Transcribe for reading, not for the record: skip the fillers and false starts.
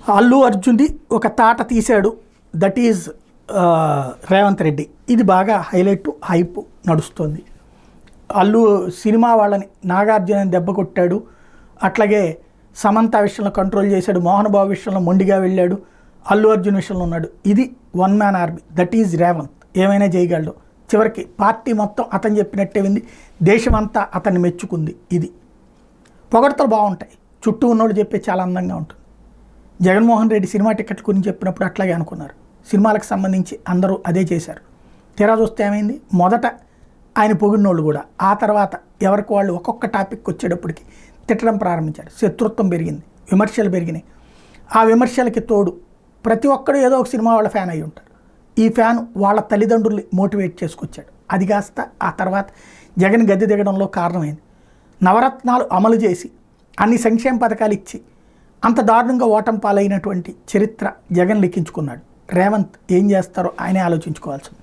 అల్లు అర్జున్ది ఒక తాట తీశాడు, దట్ ఈజ్ రేవంత్ రెడ్డి. ఇది బాగా హైలైట్, హైప్ నడుస్తుంది. అల్లు సినిమా వాళ్ళని నాగార్జునని దెబ్బ కొట్టాడు, అట్లాగే సమంత విషయంలో కంట్రోల్ చేశాడు, మోహన్ బాబు విషయంలో మొండిగా వెళ్ళాడు, అల్లు అర్జున్ విషయంలో ఉన్నాడు. ఇది one man army, that is Revanth. ఏమైనా చేయగలడు. చివరికి పార్టీ మొత్తం అతను చెప్పినట్టే ఉంది, దేశమంతా అతన్ని మెచ్చుకుంది. ఇది పొగడతలు బాగుంటాయి, చుట్టూ ఉన్నోళ్ళు చెప్పే చాలా అందంగా ఉంటుంది. జగన్మోహన్ రెడ్డి సినిమా టికెట్ గురించి చెప్పినప్పుడు అట్లాగే అనుకున్నారు. సినిమాలకు సంబంధించి అందరూ అదే చేశారు. తీరా చూస్తే ఏమైంది, మొదట ఆయన పొగిడినోళ్ళు కూడా ఆ తర్వాత ఎవరికి వాళ్ళు ఒక్కొక్క టాపిక్ వచ్చేటప్పటికి తిట్టడం ప్రారంభించారు. శత్రుత్వం పెరిగింది, విమర్శలు పెరిగినాయి. ఆ విమర్శలకి తోడు ప్రతి ఒక్కడు ఏదో ఒక సినిమా వాళ్ళ ఫ్యాన్ అయి ఉంటారు. ఈ ఫ్యాన్ వాళ్ళ తల్లిదండ్రుల్ని మోటివేట్ చేసుకొచ్చాడు. అది కాస్త ఆ తర్వాత జగన్ గద్దె దిగడంలో కారణమైంది. నవరత్నాలు అమలు చేసి అన్ని సంక్షేమ పథకాలు ఇచ్చి అంత దారుణంగా ఓటం పాలైనటువంటి చరిత్ర జగన్ లిఖించుకున్నాడు. రేవంత్ ఏం చేస్తారో ఆయనే ఆలోచించుకోవాల్సింది.